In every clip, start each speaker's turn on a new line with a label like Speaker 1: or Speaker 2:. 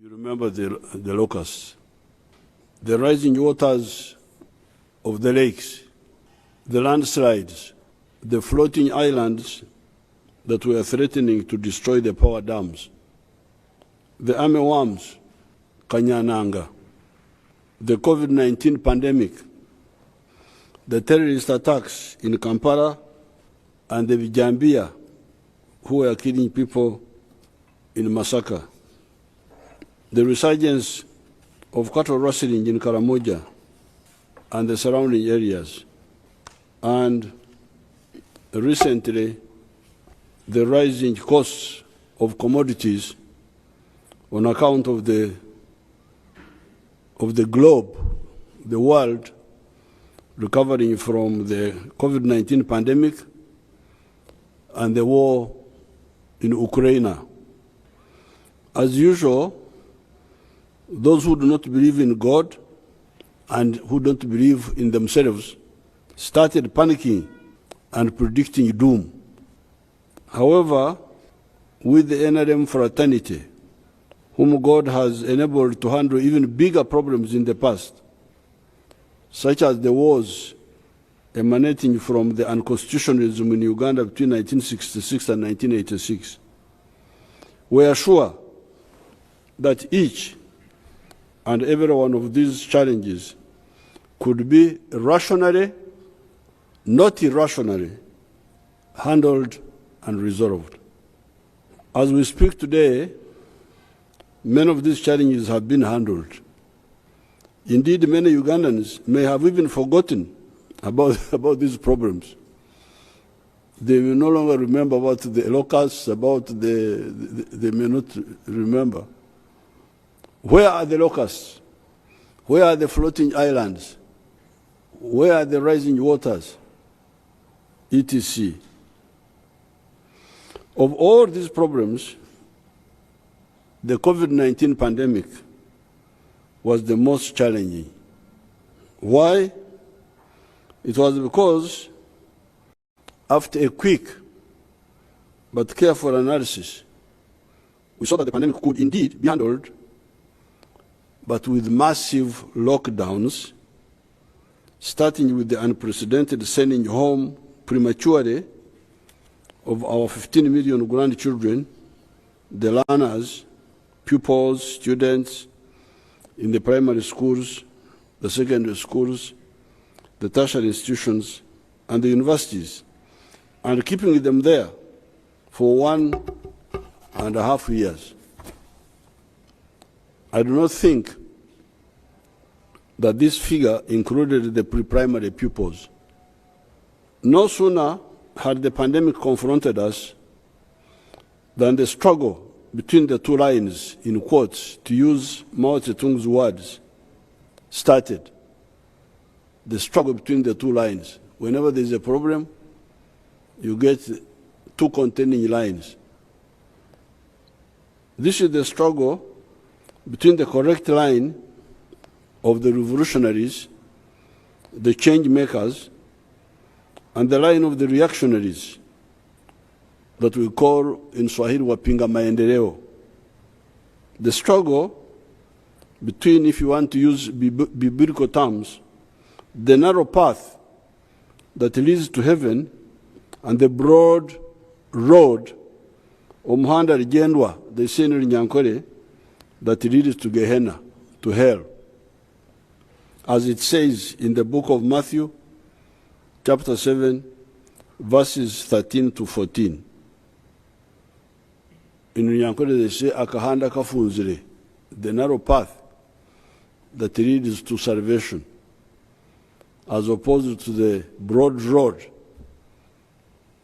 Speaker 1: You remember the locusts, the rising waters of the lakes, the landslides, the floating islands that were threatening to destroy the power dams, the armyworms, Kanyananga, the COVID-19 pandemic, the terrorist attacks in Kampala and the Vijambia, who were killing people in Masaka, the resurgence of cattle rustling in Karamoja and the surrounding areas, and recently the rising costs of commodities on account of the globe, the world, recovering from the COVID-19 pandemic and the war in Ukraine. As usual, those who do not believe in God and who don't believe in themselves started panicking and predicting doom. However, with the NRM fraternity, whom God has enabled to handle even bigger problems in the past, such as the wars emanating from the unconstitutionalism in Uganda between 1966 and 1986, we are sure that each and every one of these challenges could be rationally, not irrationally, handled and resolved. As we speak today, many of these challenges have been handled. Indeed, many Ugandans may have even forgotten about these problems. They will no longer remember about the locusts, they may not remember. Where are the locusts? Where are the floating islands? Where are the rising waters? etc. Of all these problems, the COVID-19 pandemic was the most challenging. Why? It was because after a quick but careful analysis, we saw that the pandemic could indeed be handled, but with massive lockdowns, starting with the unprecedented sending home prematurely of our 15 million grandchildren, the learners, pupils, students in the primary schools, the secondary schools, the tertiary institutions, and the universities, and keeping them there for 1.5 years. I do not think that this figure included the pre-primary pupils. No sooner had the pandemic confronted us than the struggle between the two lines, in quotes, to use Mao Zedong's words, started. The struggle between the two lines. Whenever there is a problem, you get two contending lines. This is the struggle between the correct line of the revolutionaries, the change makers, and the line of the reactionaries that we call in Swahili wapinga maendeleo. The struggle between, if you want to use biblical terms, the narrow path that leads to heaven and the broad road, Omuhanda Rigendwa, the scenery Nyankore, that leads to Gehenna, to hell. As it says in the book of Matthew, chapter 7, verses 13 to 14. In Nyankore they say, Akahanda kafunzire, the narrow path that leads to salvation, as opposed to the broad road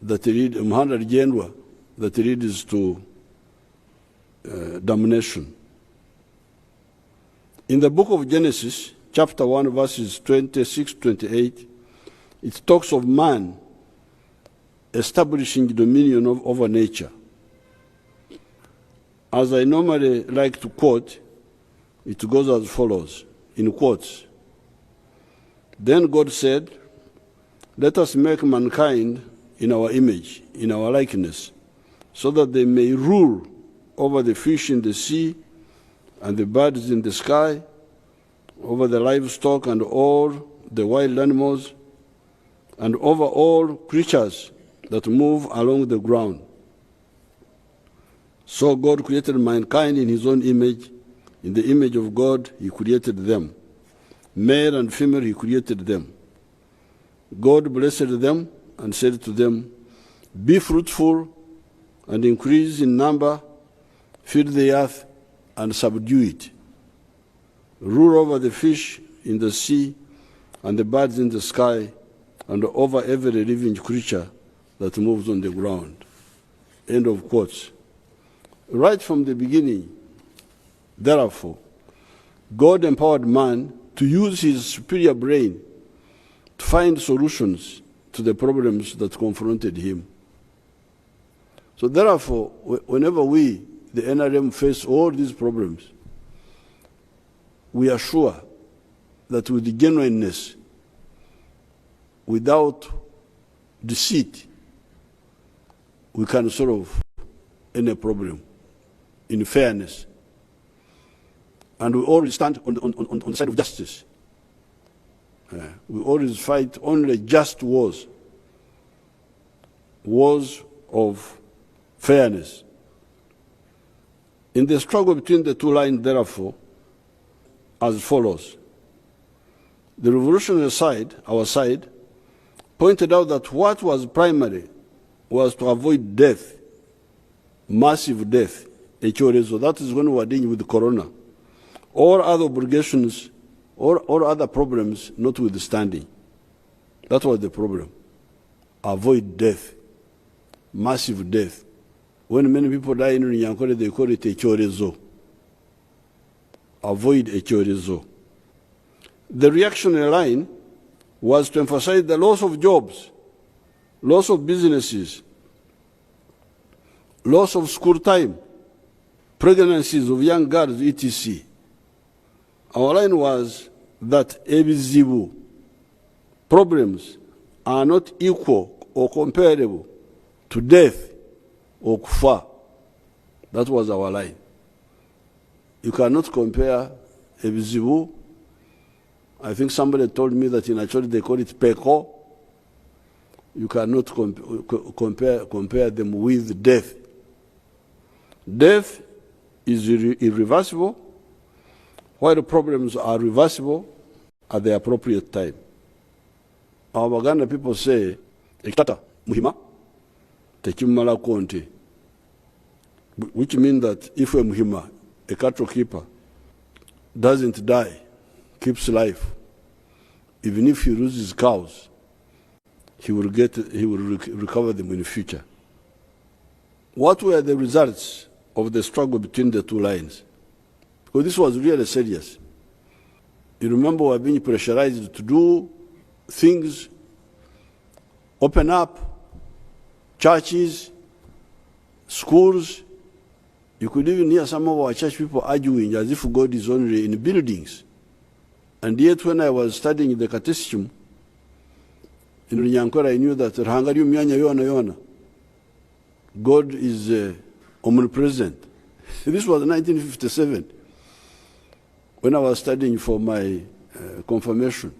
Speaker 1: that leads, Omuhanda Rigendwa, that leads to damnation. In the book of Genesis, chapter 1, verses 26-28, it talks of man establishing dominion over nature. As I normally like to quote, it goes as follows, in quotes. Then God said, "Let us make mankind in our image, in our likeness, so that they may rule over the fish in the sea, and the birds in the sky, over the livestock and all the wild animals, and over all creatures that move along the ground. So God created mankind in his own image. In the image of God, he created them. Male and female, he created them. God blessed them and said to them, "Be fruitful and increase in number, fill the earth and subdue it. Rule over the fish in the sea and the birds in the sky and over every living creature that moves on the ground." End of quotes. Right from the beginning, therefore, God empowered man to use his superior brain to find solutions to the problems that confronted him. So therefore, whenever we, the NRM, face all these problems, we are sure that with genuineness, without deceit, we can solve any problem in fairness. And we always stand on the side of justice. We always fight only just wars, wars of fairness. In the struggle between the two lines, therefore, as follows. The revolutionary side, our side, pointed out that what was primary was to avoid death, massive death, so that is when we were dealing with corona. All other obligations, all other problems notwithstanding. That was the problem. Avoid death, massive death. When many people die in Nyankore, they call it a chorezo. Avoid a chorezo. The reactionary line was to emphasize the loss of jobs, loss of businesses, loss of school time, pregnancies of young girls, etc. Our line was that ebizibu problems are not equal or comparable to death or kufa. That was our line. You cannot compare ebizibu. I think somebody told me that in Acholi they call it peko. You cannot compare them with death. Death is irreversible, while the problems are reversible at the appropriate time. Our Uganda people say, "Ekitata muhima, tekimala konte," which means that if a muhima, a cattle keeper, doesn't die, keeps life, even if he loses cows, he will recover them in the future. What were the results of the struggle between the two lines? Because this was really serious. You remember we were being pressurized to do things, open up churches, schools. You could even hear some of our church people arguing as if God is only in buildings. And yet when I was studying the catechism in Nyankore, I knew that God is omnipresent. This was 1957 when I was studying for my confirmation.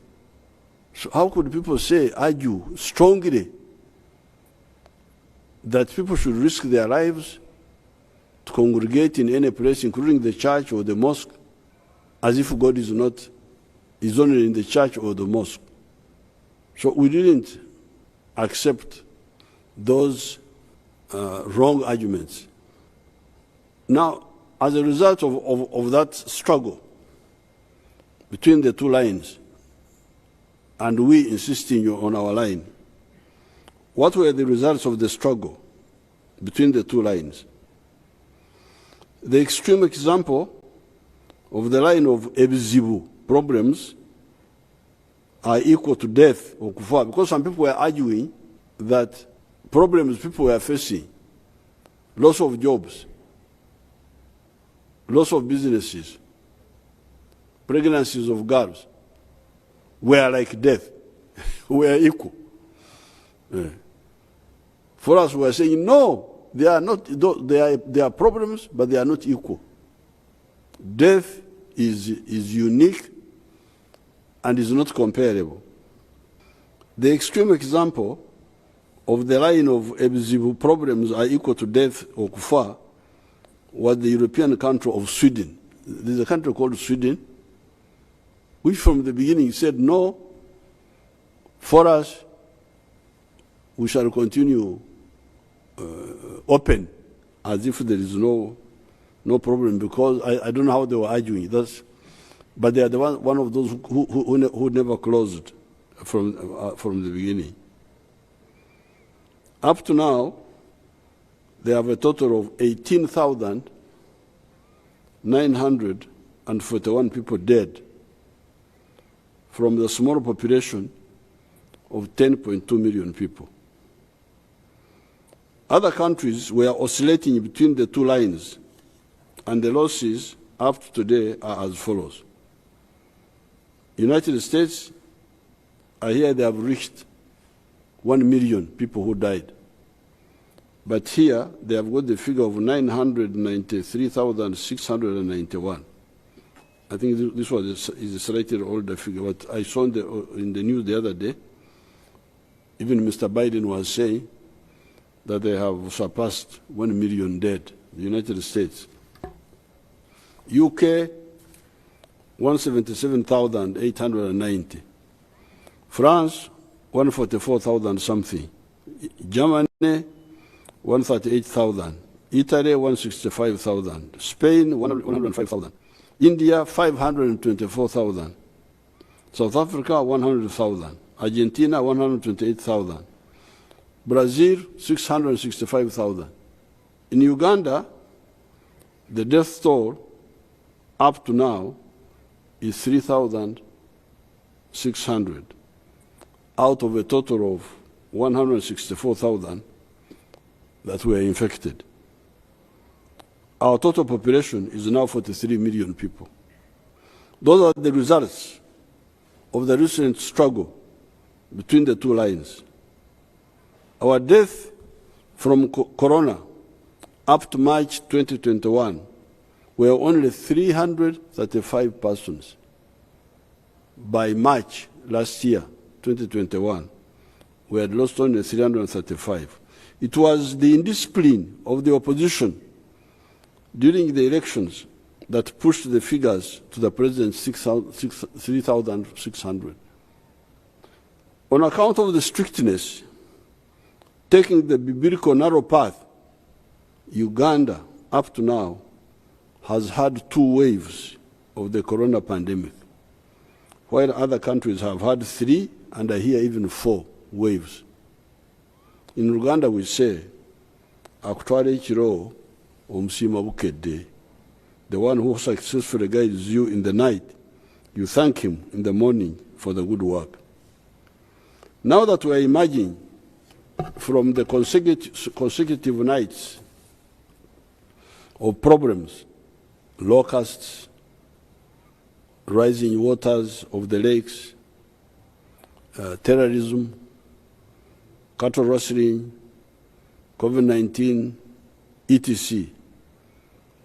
Speaker 1: So how could people argue strongly that people should risk their lives to congregate in any place, including the church or the mosque, as if God is only in the church or the mosque? So we didn't accept those wrong arguments. Now, as a result of that struggle between the two lines, and we insisting on our line, what were the results of the struggle between the two lines? The extreme example of the line of ebizibu problems are equal to death or kufa, because some people were arguing that problems people were facing, loss of jobs, loss of businesses, pregnancies of girls, were like death, were equal. For us, we are saying, no, they are not. They are problems, but they are not equal. Death is unique and is not comparable. The extreme example of the line of ebuzibu problems are equal to death or kufa was the European country of Sweden. There's a country called Sweden, which from the beginning said, no, for us, we shall continue open as if there is no problem, because I don't know how they were arguing. But they are the one of those who never closed from the beginning. Up to now, they have a total of 18,941 people dead from the small population of 10.2 million people. Other countries were oscillating between the two lines, and the losses up to today are as follows. United States, I hear they have reached 1 million people who died. But here, they have got the figure of 993,691. I think this is a slightly older figure, but I saw in the news the other day, even Mr. Biden was saying that they have surpassed 1 million dead, the United States. UK, 177,890. France, 144,000 something. Germany, 138,000. Italy, 165,000. Spain, 105,000. India, 524,000. South Africa, 100,000. Argentina, 128,000. Brazil, 665,000. In Uganda, the death toll up to now is 3,600 out of a total of 164,000 that were infected. Our total population is now 43 million people. Those are the results of the recent struggle between the two lines. Our death from corona up to March 2021 were only 335 persons. By March last year, 2021, we had lost only 335. It was the indiscipline of the opposition during the elections that pushed the figures to the president 3,600. On account of the strictness, taking the biblical narrow path, Uganda, up to now, has had 2 waves of the corona pandemic, while other countries have had 3, and I hear even 4 waves. In Uganda, we say, Akutwale Chiro Omusima Bukedde, the one who successfully guides you in the night, you thank him in the morning for the good work. Now that we are emerging from the consecutive nights of problems, locusts, rising waters of the lakes, terrorism, cattle rustling, COVID-19, etc.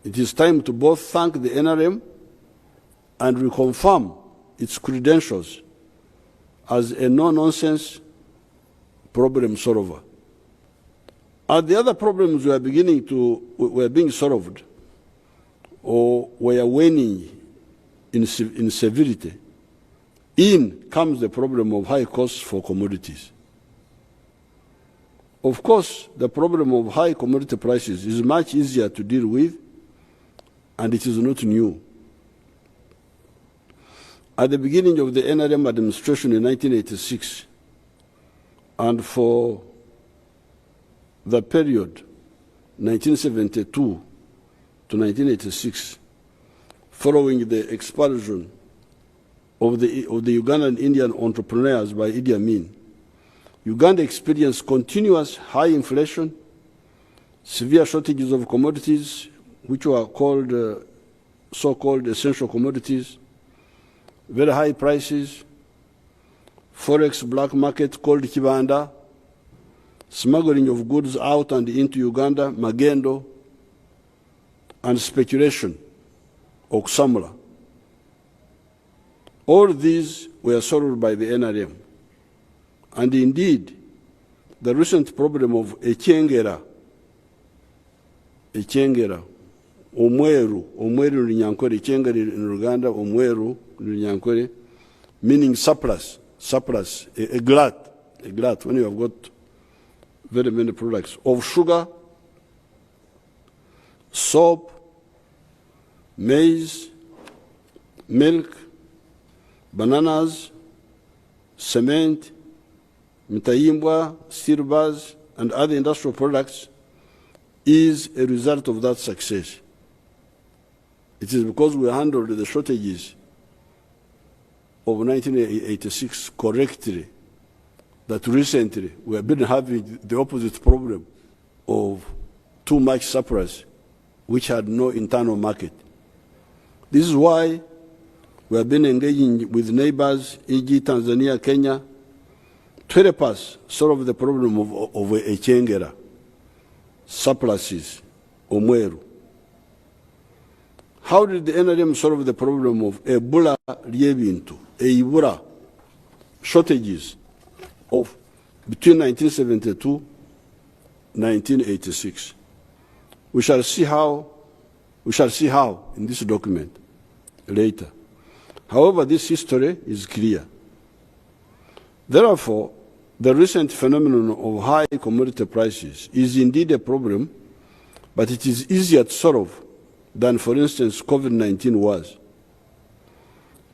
Speaker 1: It is time to both thank the NRM and reconfirm its credentials as a no-nonsense problem solver. As the other problems were being solved or were waning in severity, in comes the problem of high costs for commodities. Of course, the problem of high commodity prices is much easier to deal with, and it is not new. At the beginning of the NRM administration in 1986, and for the period 1972 to 1986, following the expulsion of the Ugandan Indian entrepreneurs by Idi Amin, Uganda experienced continuous high inflation, severe shortages of commodities, which were called so-called essential commodities, very high prices, forex black market called kibanda, smuggling of goods out and into Uganda, magendo, and speculation Oksamla. All these were solved by the NRM. And indeed, the recent problem of Echengera, Omweru Runyankore, Echengera in Uganda, Omweru Runyankore, meaning surplus, a glut, when you have got very many products of sugar, soap, maize, milk, bananas, cement, mitayimbwa, steel bars, and other industrial products is a result of that success. It is because we handled the shortages of 1986 correctly that recently we have been having the opposite problem of too much surplus, which had no internal market. This is why we have been engaging with neighbors, e.g. Tanzania, Kenya, to help us solve the problem of Echengera, surpluses, Omweru. How did the NRM solve the problem of Ebola liebintu, Ebola shortages of between 1972 and 1986? We shall see how in this document later. However, this history is clear. Therefore, the recent phenomenon of high commodity prices is indeed a problem, but it is easier to solve than, for instance, COVID-19 was.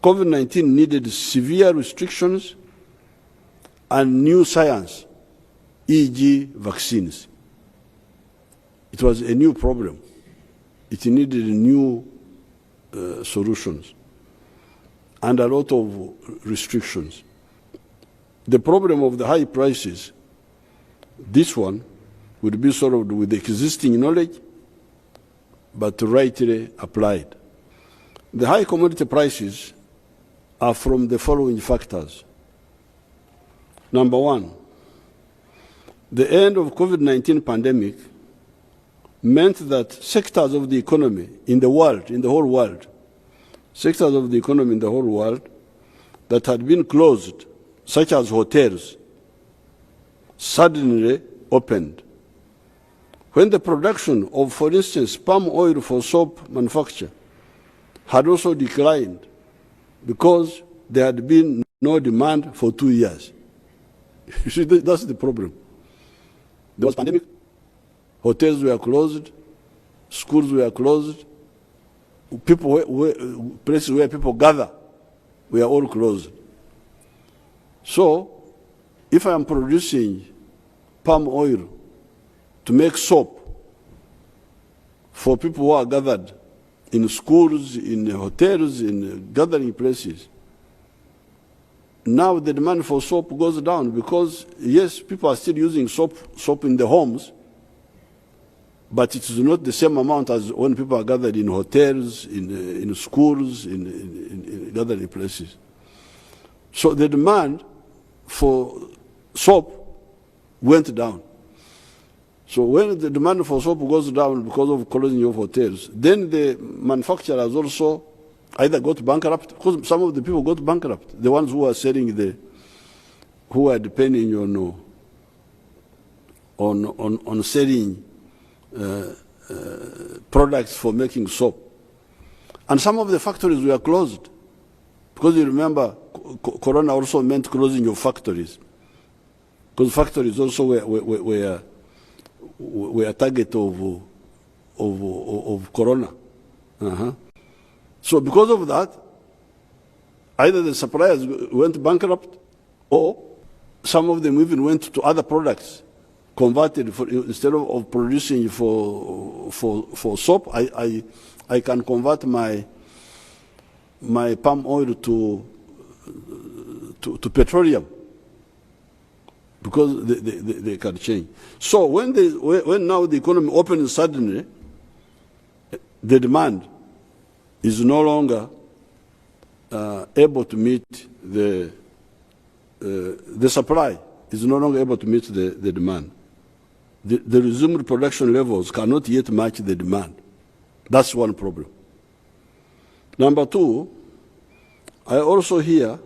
Speaker 1: COVID-19 needed severe restrictions and new science, e.g. vaccines. It was a new problem. It needed new solutions and a lot of restrictions. The problem of the high prices, this one, would be solved with existing knowledge, but rightly applied. The high commodity prices are from the following factors. Number one, the end of COVID-19 pandemic meant that sectors of the economy in the world, in the whole world, sectors of the economy in the whole world that had been closed, such as hotels, suddenly opened. When the production of, for instance, palm oil for soap manufacture had also declined because there had been no demand for 2 years. You see, that's the problem. There was a pandemic, hotels were closed, schools were closed, places where people gather were all closed. So, if I am producing palm oil to make soap for people who are gathered in schools, in hotels, in gathering places, now the demand for soap goes down because, yes, people are still using soap in the homes, but it is not the same amount as when people are gathered in hotels, in schools, in gathering places. So the demand for soap went down. So when the demand for soap goes down because of closing of hotels, then the manufacturers also either got bankrupt, because some of the people got bankrupt, the ones who are selling who are depending on selling products for making soap. And some of the factories were closed, because you remember, Corona also meant closing of factories, because factories also were a target of Corona. So because of that, either the suppliers went bankrupt, or some of them even went to other products, converted instead of producing for soap. I can convert my palm oil to petroleum, because they can change. So when now the economy opens suddenly, the demand is no longer able to meet the supply is no longer able to meet the demand. The resumed production levels cannot yet match the demand. That's one problem. Number two, I also hear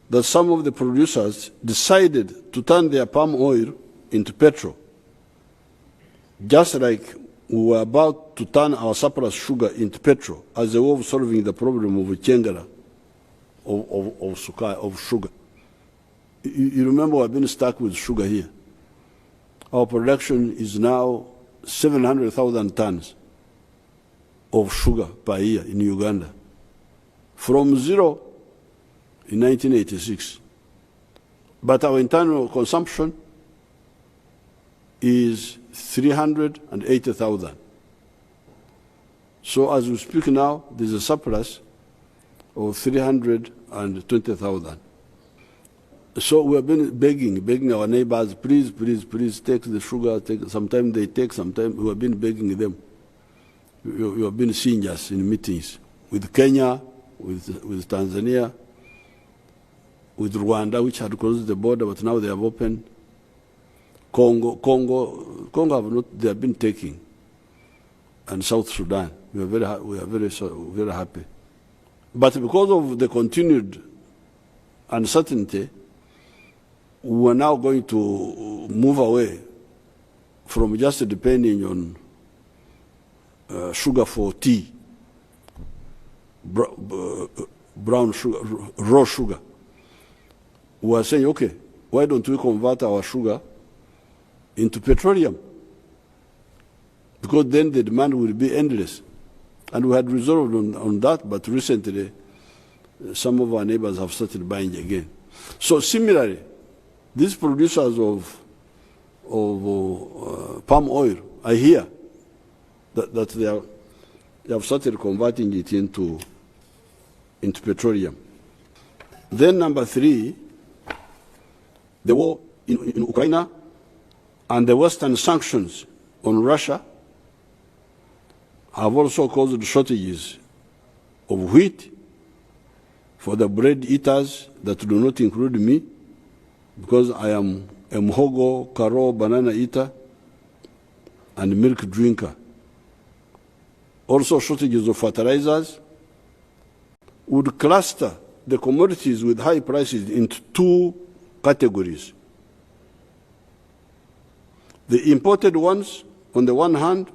Speaker 1: that some of the producers decided to turn their palm oil into petrol, just like we were about to turn our surplus sugar into petrol as a way of solving the problem of chengara, of sugar. You remember we've been stuck with sugar here. Our production is now 700,000 tons of sugar per year in Uganda, from zero in 1986. But our internal consumption is 380,000. So as we speak now, there's a surplus of 320,000. So we have been begging our neighbors, please, please, please take the sugar. Sometimes they take, sometimes we have been begging them. You have been seeing us in meetings with Kenya, with Tanzania, with Rwanda, which had closed the border, but now they have opened. Congo have not, they have been taking, and South Sudan. We are very happy. But because of the continued uncertainty, we are now going to move away from just depending on sugar for tea, brown sugar, raw sugar. We are saying, okay, why don't we convert our sugar into petroleum? Because then the demand will be endless. And we had resolved on that, but recently some of our neighbors have started buying again. So similarly, these producers of palm oil, I hear that they have started converting it into petroleum. Then number three, the war in Ukraine and the Western sanctions on Russia have also caused shortages of wheat for the bread eaters that do not include me, because I am a muhogo, karo, banana eater, and milk drinker. Also shortages of fertilizers would cluster the commodities with high prices into two categories. The imported ones on the one hand,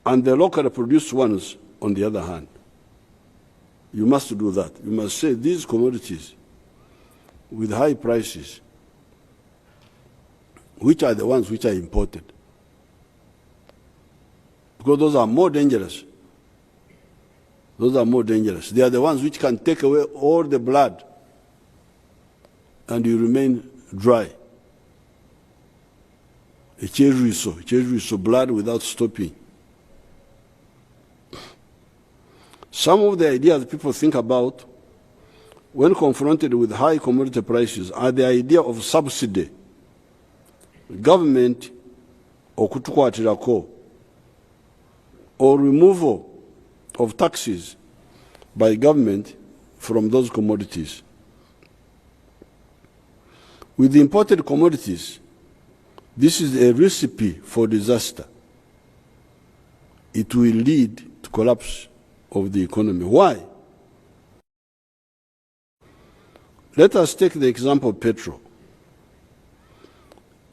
Speaker 1: and the locally produced ones on the other hand. You must do that. You must say these commodities with high prices, which are the ones which are imported? Because those are more dangerous. Those are more dangerous. They are the ones which can take away all the blood and you remain dry. A cheruiso, blood without stopping. Some of the ideas people think about when confronted with high commodity prices are the idea of subsidy. Government okutukwatirako, or removal of taxes by government from those commodities. With the imported commodities, this is a recipe for disaster. It will lead to collapse of the economy. Why? Let us take the example of petrol.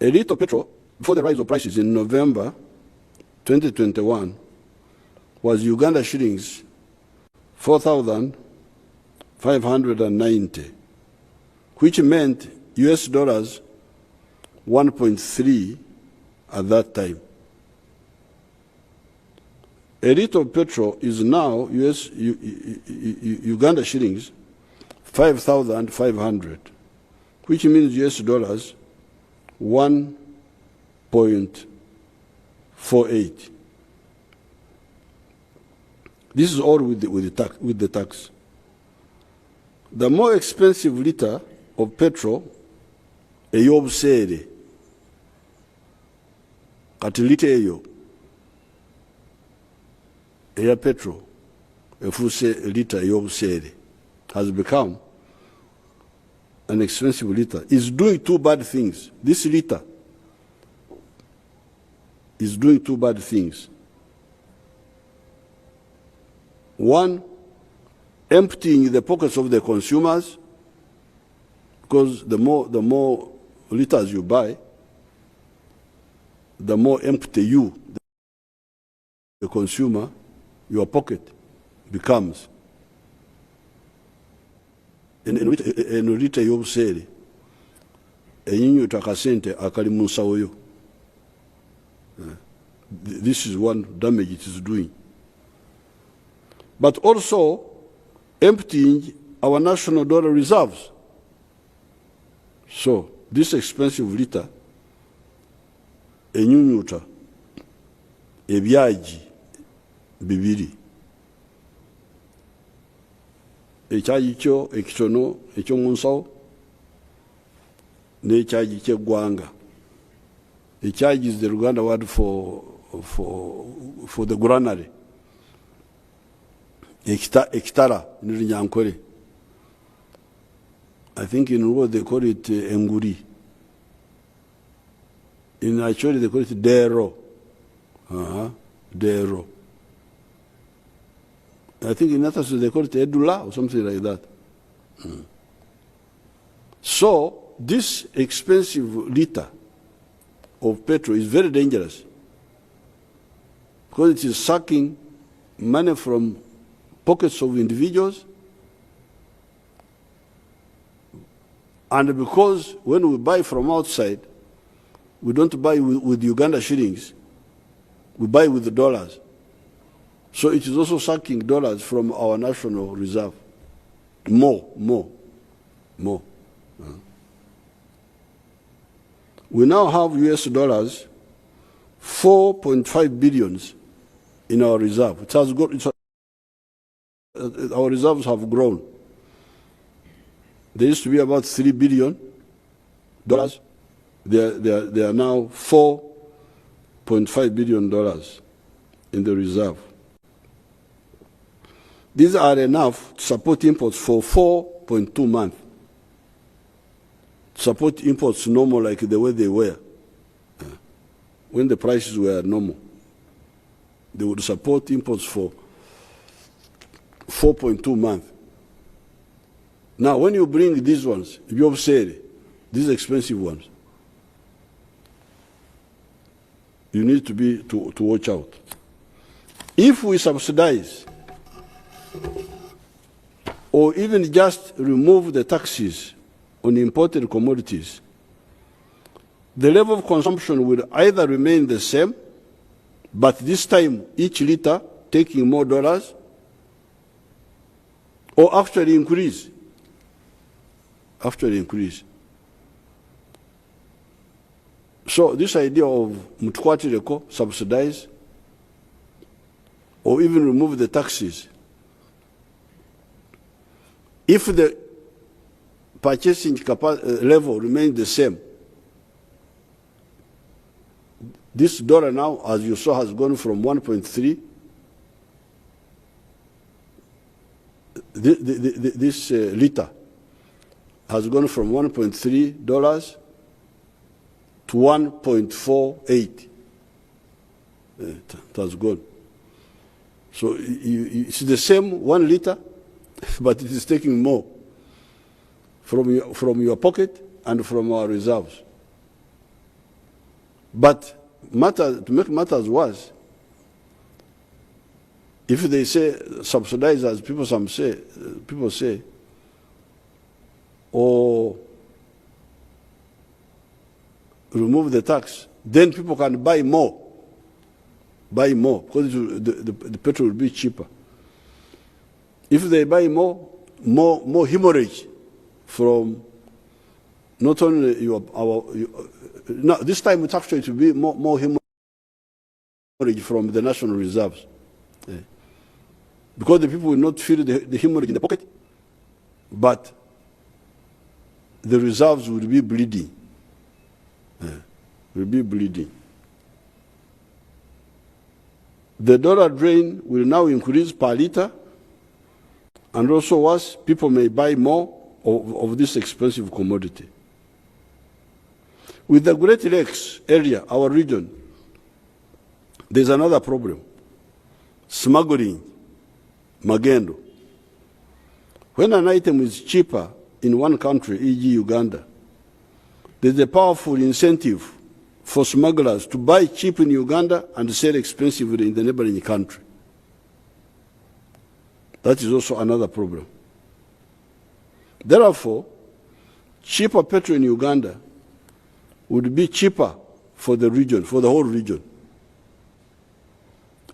Speaker 1: A litre of petrol, before the rise of prices in November 2021, was Uganda shillings 4,590, which meant US dollars 1.3 at that time. A litre of petrol is now Uganda shillings 5,500, which means US dollars 1.48. This is all with the tax. The more expensive litre of petrol, ey'obuseere, kati litre eyo eya petrol efuuse litre ey'obuseere, has become an expensive litre, is doing two bad things. This litre is doing two bad things. One, emptying the pockets of the consumers, because the more liters you buy, the more empty you, the consumer, your pocket becomes. Eno lita y'obuseere ennyinnyota akasente akali mu nsawo yo. This is one damage it is doing. But also emptying our national dollar reserves. So this expensive liter ennyinnyota ebyagi bibiri, ekyagi kyo ekitono eky'omu nsawo n'ekyagi ky'eggwanga. Ekyagi is the Luganda word for the granary. Ekitara in Runyankore. I think in Ruo they call it enguri. In Acholi they call it dero. Dero. I think in Natas they call it edula or something like that. So this expensive liter of petrol is very dangerous because it is sucking money from pockets of individuals, and because when we buy from outside, we don't buy with Uganda shillings, we buy with the dollars. So it is also sucking dollars from our national reserve. More. We now have US dollars 4.5 billions in our reserve. It has got, our reserves have grown. There used to be about $3 billion. They are now $4.5 billion in the reserve. These are enough to support imports for 4.2 months. Support imports normal like the way they were. When the prices were normal, they would support imports for 4.2 months. Now, when you bring these ones, you've said these expensive ones, you need to watch out. If we subsidize or even just remove the taxes on imported commodities, the level of consumption will either remain the same, but this time each liter taking more dollars, or actually increase. So this idea of mtukwatireko, subsidize, or even remove the taxes, if the purchasing level remains the same, this dollar now, as you saw, has gone from 1.3. This liter has gone from $1.3 to 1.48. It has gone. So it's the same 1 liter, but it is taking more from your pocket and from our reserves. But to make matters worse, if they say subsidize, as people say, or remove the tax, then people can buy more, because the petrol will be cheaper. If they buy more hemorrhage from not only no, this time it's actually to be more hemorrhage from the national reserves. Because the people will not feel the hemorrhage in the pocket, but the reserves will be bleeding. The dollar drain will now increase per liter, and also worse, people may buy more of this expensive commodity. With the Great Lakes area, our region, there's another problem: smuggling magendo. When an item is cheaper in one country, e.g. Uganda, there's a powerful incentive for smugglers to buy cheap in Uganda and sell expensively in the neighboring country. That is also another problem. Therefore, cheaper petrol in Uganda would be cheaper for the region, for the whole region.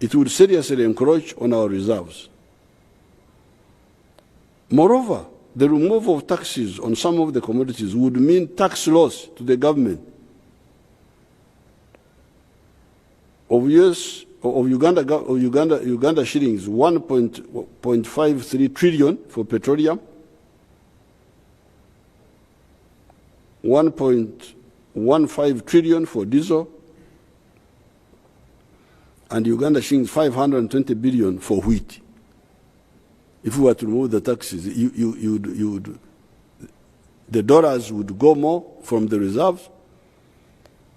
Speaker 1: It would seriously encroach on our reserves. Moreover, the removal of taxes on some of the commodities would mean tax loss to the government of Uganda shillings 1.53 trillion for petroleum, 1.15 trillion for diesel, and Uganda shillings 520 billion for wheat. If we were to remove the taxes, the dollars would go more from the reserves.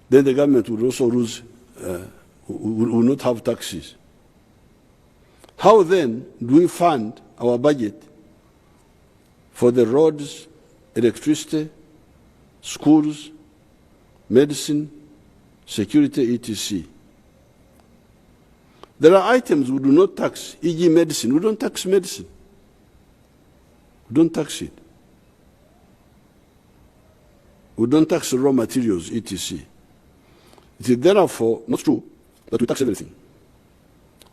Speaker 1: Then the government would also lose, would not have taxes. How then do we fund our budget for the roads, electricity, schools, medicine, security, etc.? There are items we do not tax, e.g. medicine. We don't tax medicine. We don't tax it. We don't tax raw materials, etc. It is therefore not true that we tax everything.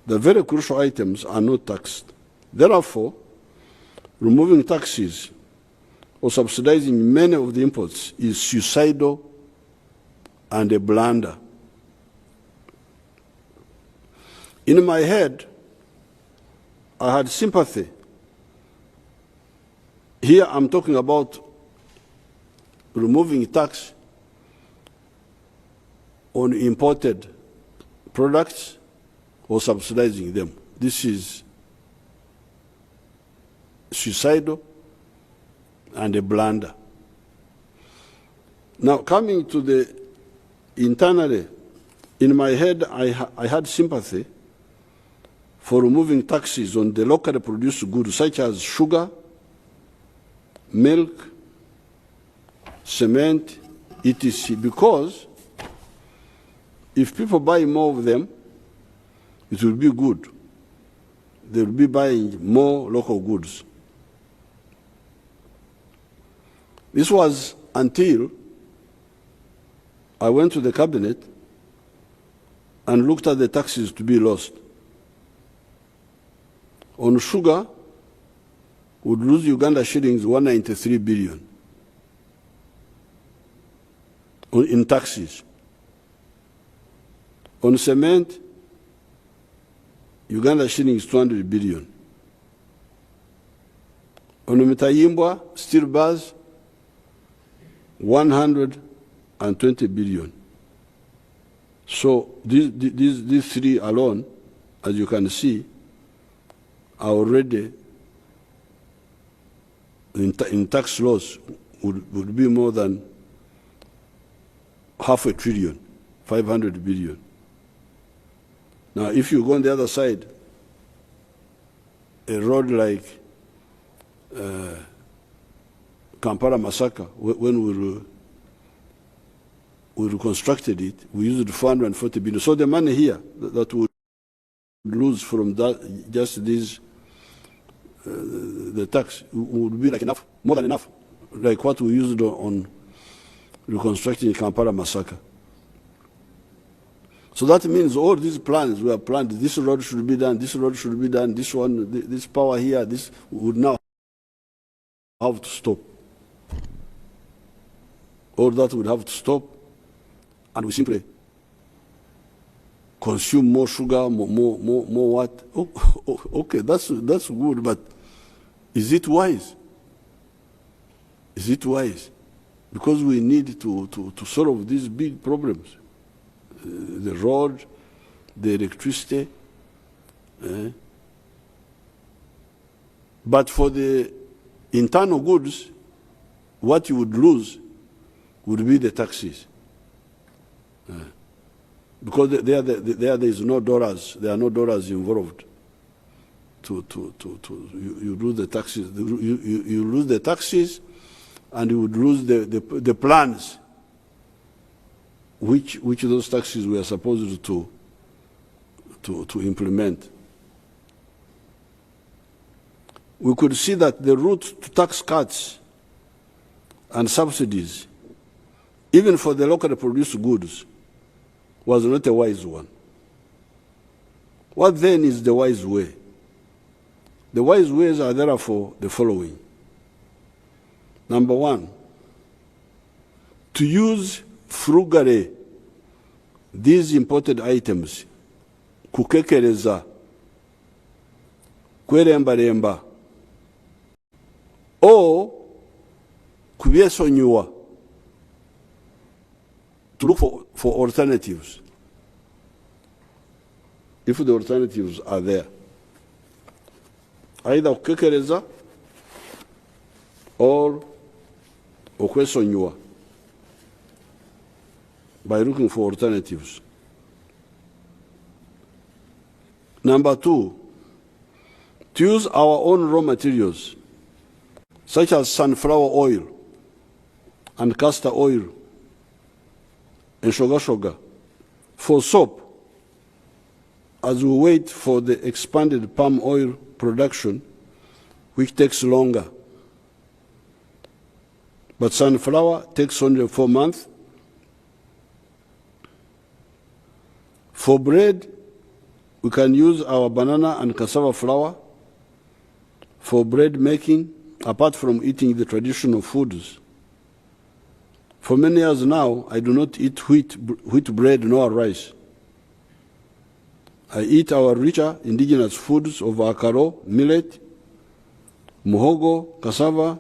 Speaker 1: The very crucial items are not taxed. Therefore, removing taxes or subsidizing many of the imports is suicidal and a blunder. In my head, I had sympathy. Here I'm talking about removing tax on imported products or subsidizing them. This is suicidal and a blunder. Now, coming to the internally, in my head, I had sympathy for removing taxes on the locally produced goods such as sugar, milk, cement, etc. Because if people buy more of them, it will be good. They will be buying more local goods. This was until I went to the cabinet and looked at the taxes to be lost. On sugar, would lose Uganda shillings 193 billion in taxes. On cement, Uganda shillings 200 billion. On Mitayimbwa, steel bars, 120 billion. So these three alone, as you can see, are already in tax loss would be more than $500 billion, 500 billion. Now, if you go on the other side, a road like Kampala-Masaka, when we reconstructed it, we used 440 billion. So the money here that we would lose from that, just this, the tax would be like enough, more than enough, like what we used on reconstructing Kampala-Masaka. So that means all these plans were planned. This road should be done, this road should be done, this one, this power here, this would now have to stop. All that would have to stop, and we simply consume more sugar, more what? Oh, okay, that's good, but is it wise? Is it wise? Because we need to solve these big problems. The road, the electricity. But for the internal goods, what you would lose would be the taxes. Because there is no dollars, there are no dollars involved. you lose the taxes. You lose the taxes, and you would lose the plans which those taxes were supposed to implement. We could see that the route to tax cuts and subsidies, even for the locally produced goods, was not a wise one. What then is the wise way? The wise ways are therefore the following. Number one, to use frugally these imported items, kukekereza, kweremba-remba, or kubyesonyiwa, to look for alternatives, if the alternatives are there. Either kukekereza or okwesonyiwa, by looking for alternatives. Number two, to use our own raw materials, such as sunflower oil and castor oil and sugar, for soap, as we wait for the expanded palm oil production, which takes longer. But sunflower takes only 4 months. For bread, we can use our banana and cassava flour for bread making, apart from eating the traditional foods. For many years now, I do not eat wheat bread nor rice. I eat our richer indigenous foods of akaro, millet, muhogo, cassava,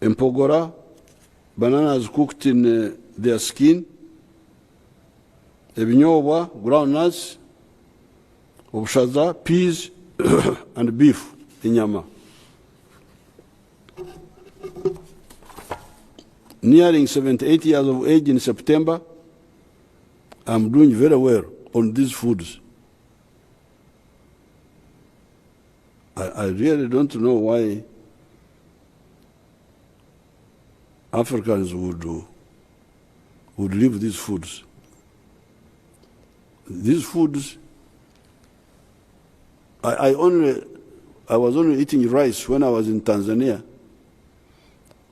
Speaker 1: empogora, bananas cooked in their skin, ebinyobwa, ground nuts, obushaza, peas, and beef, inyama. Nearing 78 years of age in September, I'm doing very well on these foods. I really don't know why Africans would leave these foods. These foods, I was only eating rice when I was in Tanzania,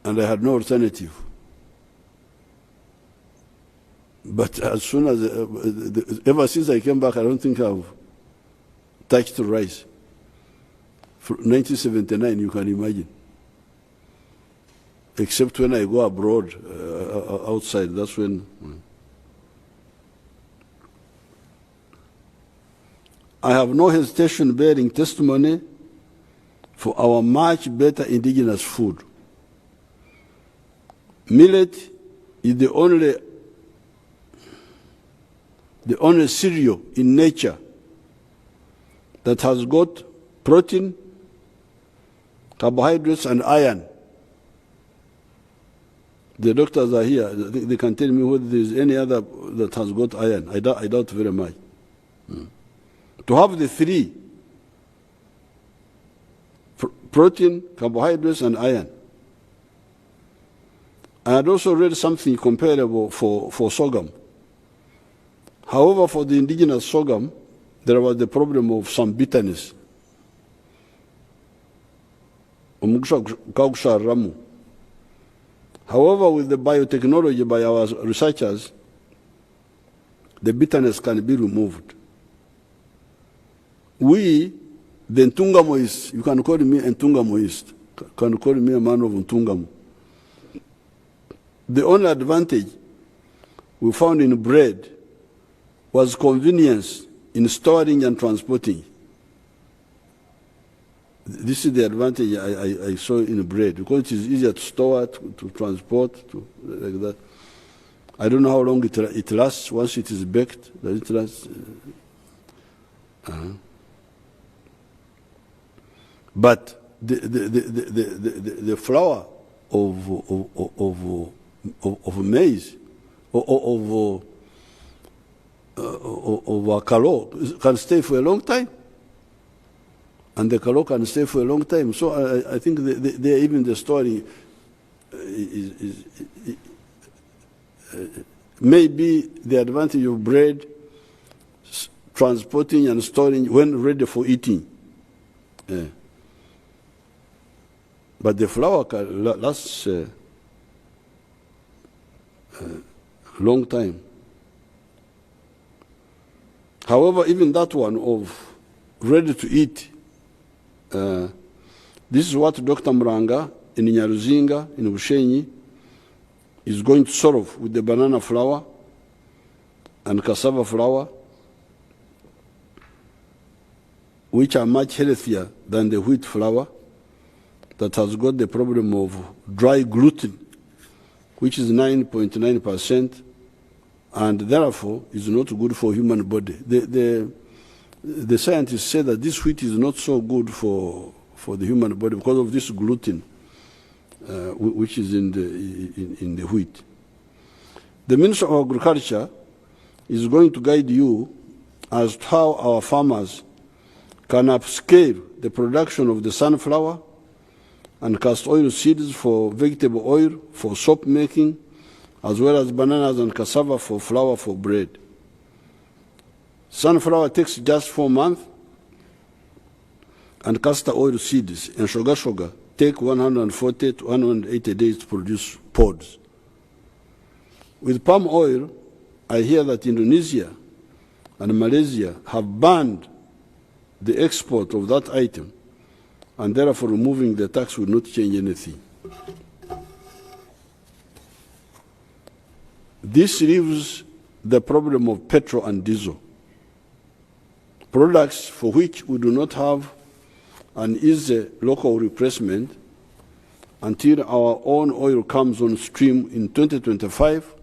Speaker 1: and I had no alternative. But as soon as, ever since I came back, I don't think I've touched rice. From 1979, you can imagine. Except when I go abroad, outside, that's when. I have no hesitation bearing testimony for our much better indigenous food. Millet is the only cereal in nature that has got protein, carbohydrates, and iron. The doctors are here. They can tell me whether there is any other that has got iron. I doubt very much. To have the three, protein, carbohydrates, and iron. I had also read something comparable for sorghum. However, for the indigenous sorghum, there was the problem of some bitterness. However, with the biotechnology by our researchers, the bitterness can be removed. We, the Ntungamoist, you can call me a Ntungamoist, can call me a man of Ntungamo. The only advantage we found in bread was convenience in storing and transporting. This is the advantage I saw in bread, because it is easier to store, to transport, like that. I don't know how long it lasts once it is baked. Does it last? But the flour of maize, of akalo, can stay for a long time. and the kalo can stay for a long time. So I think even the story maybe the advantage of bread, transporting and storing when ready for eating. But the flour can last a long time. However, even that one of ready to eat, this is what Dr. Muranga in Nyaruzinga, in Bushenyi, is going to solve with the banana flour and cassava flour, which are much healthier than the wheat flour that has got the problem of dry gluten, which is 9.9%, and therefore is not good for human body. The scientists say that this wheat is not so good for the human body because of this gluten, which is in the wheat. The Minister of Agriculture is going to guide you as to how our farmers can upscale the production of the sunflower and castor oil seeds for vegetable oil, for soap making, as well as bananas and cassava for flour for bread. Sunflower takes just 4 months, and castor oil seeds and sugar take 140 to 180 days to produce pods. With palm oil, I hear that Indonesia and Malaysia have banned the export of that item, and therefore removing the tax will not change anything. This leaves the problem of petrol and diesel, products for which we do not have an easy local replacement until our own oil comes on stream in 2025,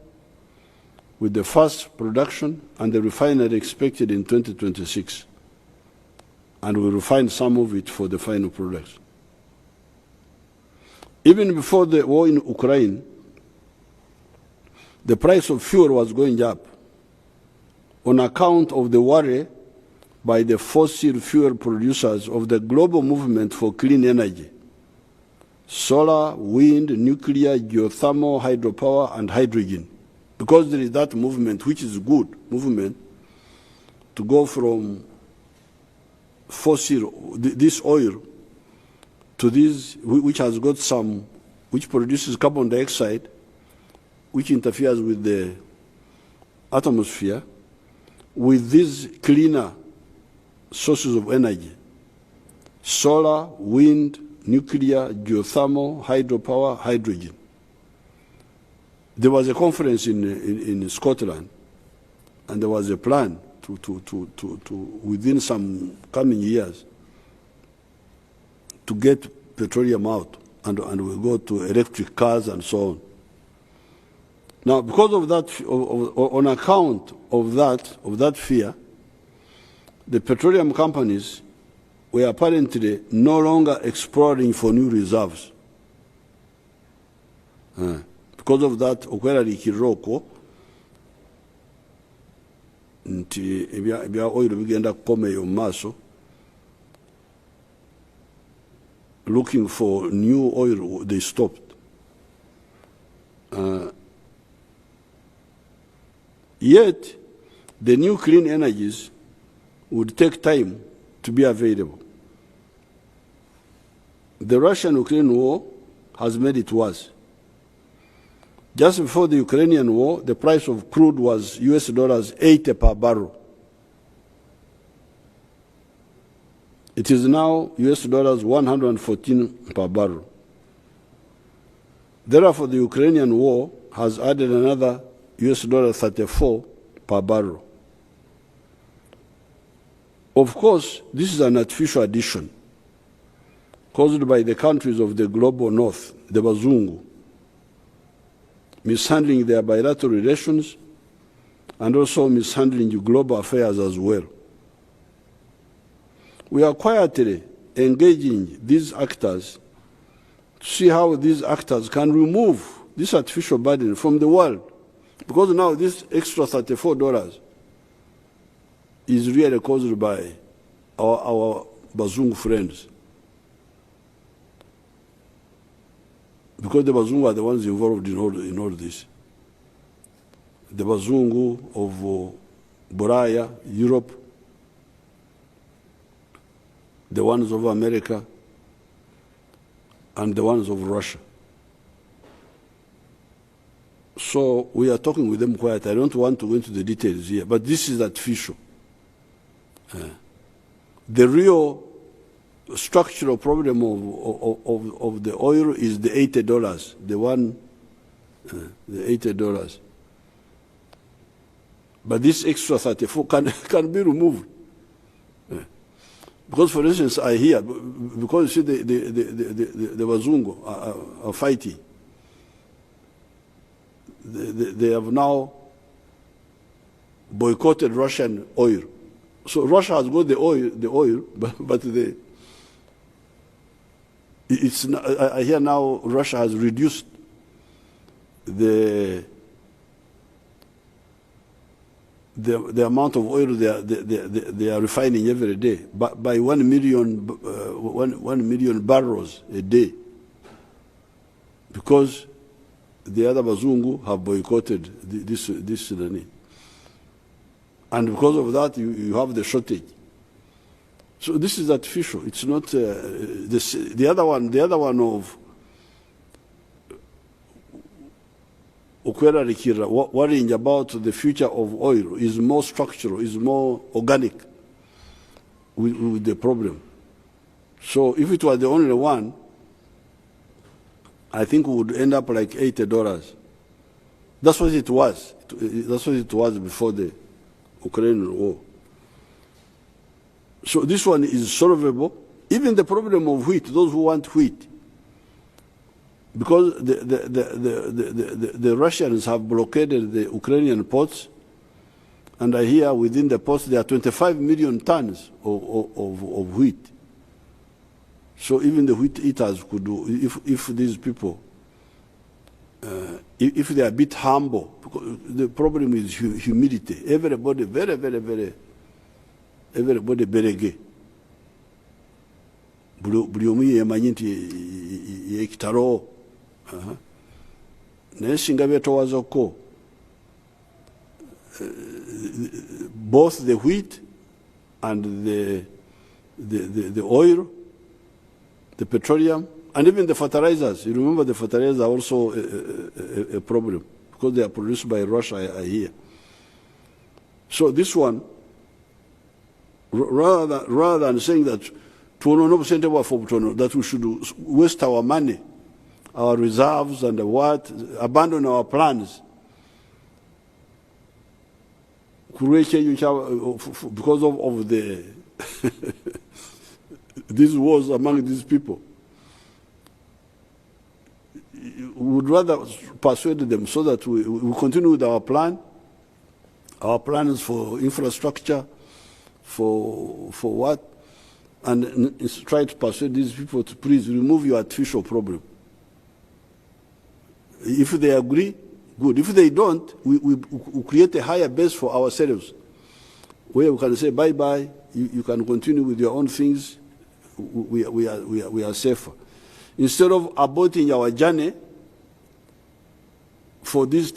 Speaker 1: with the first production and the refinery expected in 2026. And we refine some of it for the final products. Even before the war in Ukraine, the price of fuel was going up on account of the worry by the fossil fuel producers of the global movement for clean energy: solar, wind, nuclear, geothermal, hydropower, and hydrogen. Because there is that movement, which is a good movement, to go from fossil, this oil, to this, which has got some, which produces carbon dioxide, which interferes with the atmosphere, with these cleaner sources of energy: solar, wind, nuclear, geothermal, hydropower, hydrogen. There was a conference in Scotland, and there was a plan to within some coming years to get petroleum out, and we'll go to electric cars and so on. Now, because of that, on account of that fear, the petroleum companies were apparently no longer exploring for new reserves. Because of that, okwerali kiroko nti ebya oil bigenda kukomeyo maaso, looking for new oil, they stopped. Yet, the new clean energies would take time to be available. The Russian-Ukraine war has made it worse. Just before the Ukrainian war, the price of crude was $80 per barrel. It is now $114 per barrel. Therefore, the Ukrainian war has added another $34 per barrel. Of course, this is an artificial addition caused by the countries of the global north, the Bazungu, mishandling their bilateral relations and also mishandling global affairs as well. We are quietly engaging these actors to see how these actors can remove this artificial burden from the world, because now this extra $34 is really caused by our Bazungu friends. Because the Bazungu are the ones involved in all this. The Bazungu of Buraya, Europe, the ones of America, and the ones of Russia. So we are talking with them quiet. I don't want to go into the details here, but this is artificial. The real structural problem of the oil is the $80, the $80. But this extra 34 can be removed. Because, for instance, I hear, because you see the Bazungu are fighting, they have now boycotted Russian oil. So Russia has got the oil, but I hear now Russia has reduced the amount of oil they are refining every day by 1 million barrels a day, because the other Bazungu have boycotted this and because of that you have the shortage. So this is artificial. It's not the other one of Okwera Rikira worrying about the future of oil is more structural, is more organic with the problem. So if it was the only one, I think we would end up like $80. That's what it was. That's what it was before the Ukrainian war. So this one is solvable. Even the problem of wheat, those who want wheat, because the Russians have blockaded the Ukrainian ports, and I hear within the ports there are 25 million tons of wheat. So even the wheat eaters could do, if these people, if they are a bit humble, because the problem is humility. Everybody everybody berege. Buli omu yemanyi nti yekitalo. Naye singa byetowazako, both the wheat and the oil, the petroleum, and even the fertilizers. You remember the fertilizers are also a problem because they are produced by Russia, I hear. So this one, rather than saying that that we should waste our money, our reserves and abandon our plans, because of the these wars among these people. We would rather persuade them so that we continue with our plans for infrastructure, for what, and try to persuade these people to please remove your artificial problem. If they agree, good. If they don't, we create a higher base for ourselves, where we can say bye-bye, you can continue with your own things, we are safer. Instead of aborting our journey for these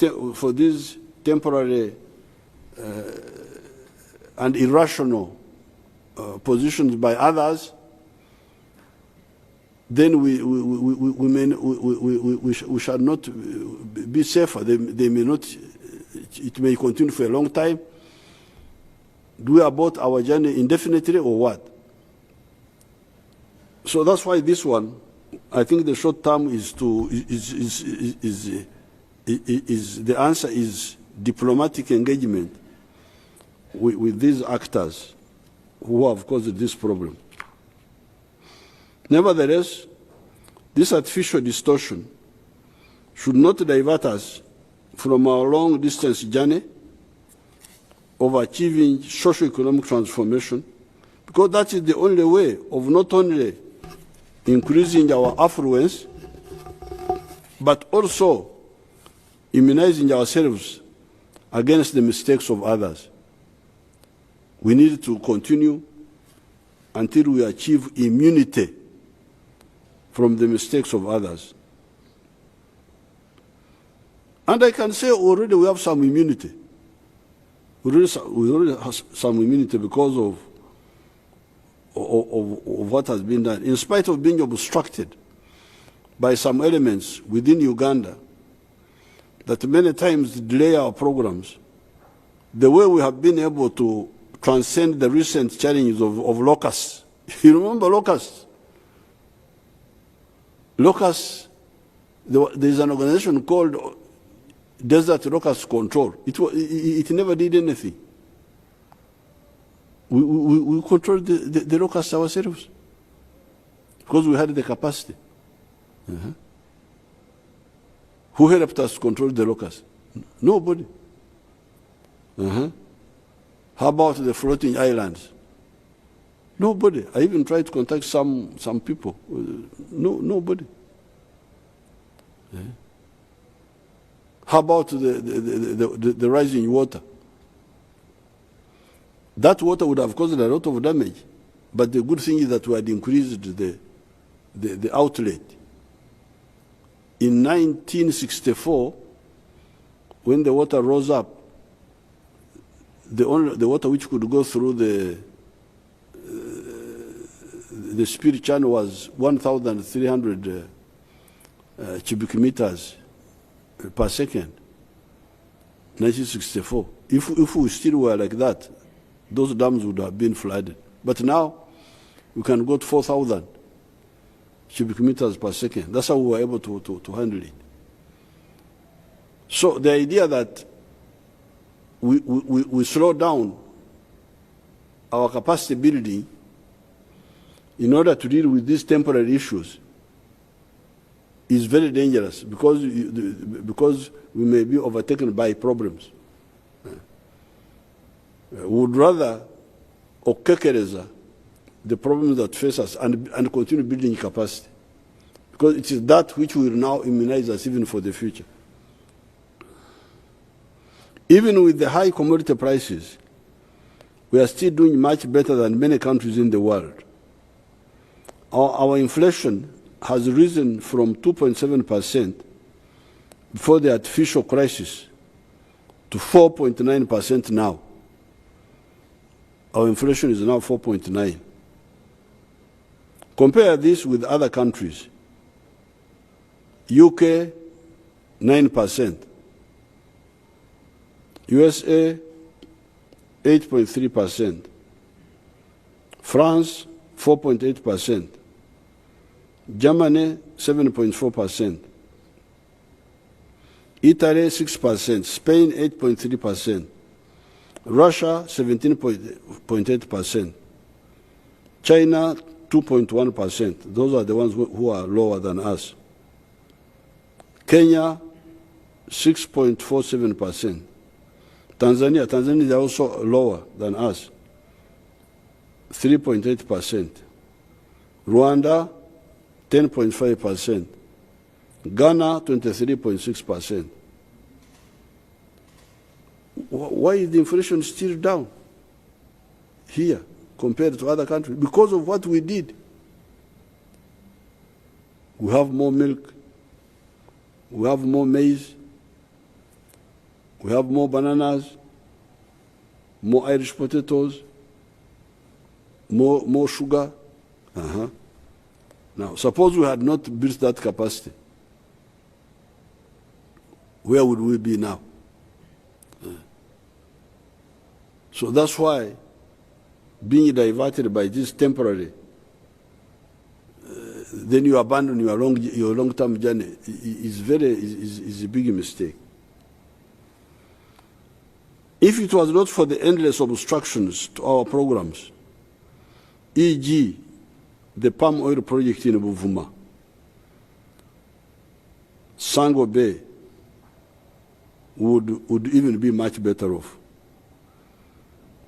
Speaker 1: temporary and irrational positions by others, then we shall not be safer. They may not. It may continue for a long time. Do we abort our journey indefinitely or what? So that's why this one, I think the short term is the answer is diplomatic engagement with these actors who have caused this problem. Nevertheless, this artificial distortion should not divert us from our long-distance journey of achieving socio-economic transformation, because that is the only way of not only increasing our affluence, but also immunizing ourselves against the mistakes of others. We need to continue until we achieve immunity from the mistakes of others. And I can say already we have some immunity. We already have some immunity because of what has been done, in spite of being obstructed by some elements within Uganda that many times delay our programs. The way we have been able to transcend the recent challenges of locusts. You remember locusts? Locusts, there is an organization called Desert Locust Control. It never did anything. We controlled the locusts ourselves because we had the capacity. Who helped us control the locusts? Nobody. How about the floating islands? Nobody. I even tried to contact some people. Nobody. How about the rising water? That water would have caused a lot of damage, but the good thing is that we had increased the outlet. In 1964, when the water rose up, the water which could go through the Spirit Channel was 1,300 cubic meters per second. 1964. If we still were like that, those dams would have been flooded. But now, we can go to 4,000 cubic meters per second. That's how we were able to handle it. So the idea that we slow down our capacity building in order to deal with these temporary issues is very dangerous because we may be overtaken by problems. We would rather okekereza the problems that face us and continue building capacity, because it is that which will now immunize us even for the future. Even with the high commodity prices, we are still doing much better than many countries in the world. Our inflation has risen from 2.7% before the artificial crisis to 4.9% now. Our inflation is now 4.9. Compare this with other countries. UK, 9%. USA, 8.3%. France, 4.8%. Germany, 7.4%. Italy, 6%. Spain, 8.3%. Russia, 17.8%. China, 2.1%. Those are the ones who are lower than us. Kenya, 6.47%. Tanzania is also lower than us, 3.8%. Rwanda, 10.5%. Ghana, 23.6%. Why is the inflation still down here compared to other countries? Because of what we did. We have more milk, we have more maize, we have more bananas, more Irish potatoes, more sugar. Now, suppose we had not built that capacity, where would we be now? So that's why being diverted by this temporary, then you abandon your long-term journey is a big mistake. If it was not for the endless obstructions to our programs, e.g., the palm oil project in Buvuma, Sango Bay would even be much better off.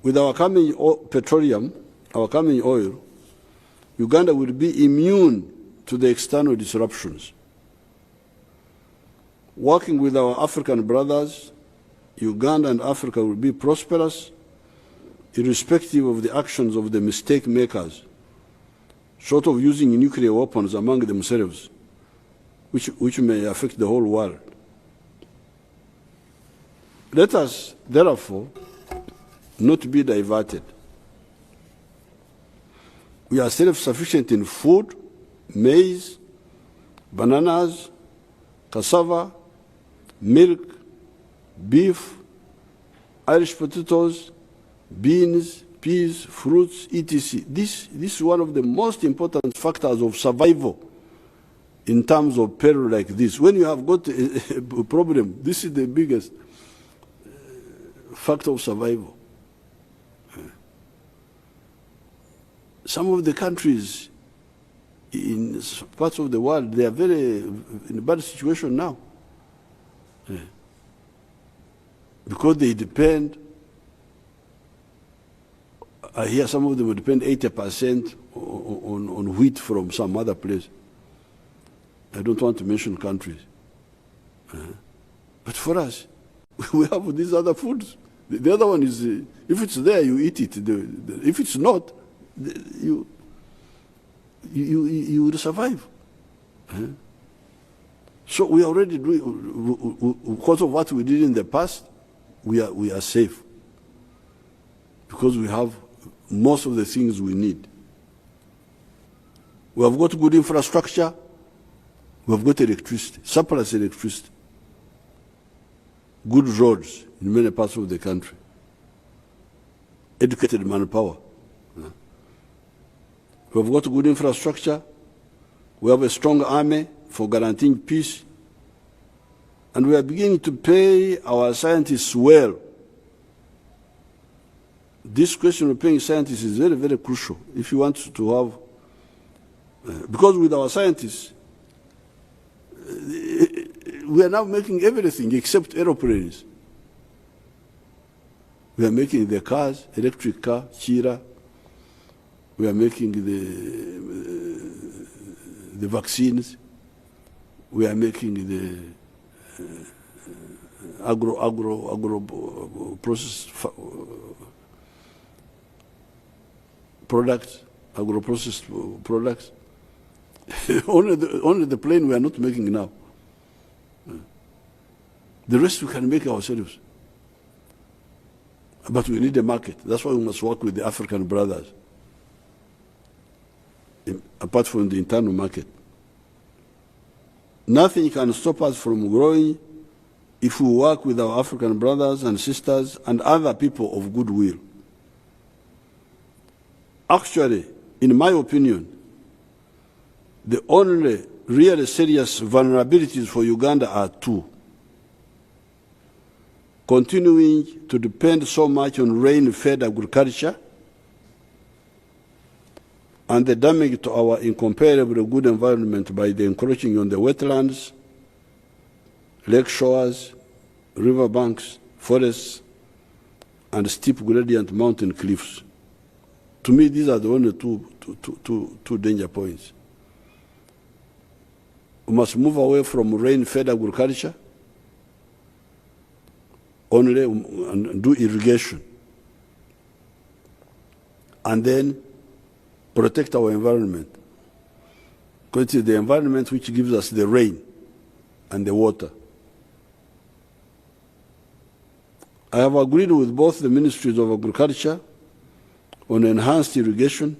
Speaker 1: With our coming petroleum, our coming oil, Uganda will be immune to the external disruptions. Working with our African brothers, Uganda and Africa will be prosperous, irrespective of the actions of the mistake makers short of using nuclear weapons among themselves, which may affect the whole world. Let us, therefore, not be diverted. We are self-sufficient in food, maize, bananas, cassava, milk, beef, Irish potatoes, beans, peas, fruits, etc. This is one of the most important factors of survival in terms of peril like this. When you have got a problem, this is the biggest factor of survival. Some of the countries in parts of the world, they are very in a bad situation now. Because they depend, I hear some of them depend 80% on wheat from some other place. I don't want to mention countries. But for us, we have these other foods. The other one is, if it's there, you eat it. If it's not, you will survive. So we are already doing, because of what we did in the past, we are safe. Because we have most of the things we need. We have got good infrastructure, we have got electricity, surplus electricity, good roads in many parts of the country, educated manpower. We have got good infrastructure, we have a strong army for guaranteeing peace, and we are beginning to pay our scientists well. This question of paying scientists is very, very crucial if you want to have, because with our scientists, we are now making everything except aeroplanes. We are making the cars, electric car, Chira. We are making the vaccines. We are making the agro processed products, agro-processed products. only the plane we are not making now. The rest we can make ourselves. But we need a market. That's why we must work with the African brothers, apart from the internal market. Nothing can stop us from growing if we work with our African brothers and sisters and other people of goodwill. Actually, in my opinion, the only really serious vulnerabilities for Uganda are two: continuing to depend so much on rain-fed agriculture and the damage to our incomparably good environment by the encroaching on the wetlands, lake shores, river banks, forests, and steep gradient mountain cliffs. To me, these are the only two danger points. We must move away from rain-fed agriculture only and do irrigation, and then protect our environment, because it is the environment which gives us the rain and the water. I have agreed with both the Ministries of Agriculture on enhanced irrigation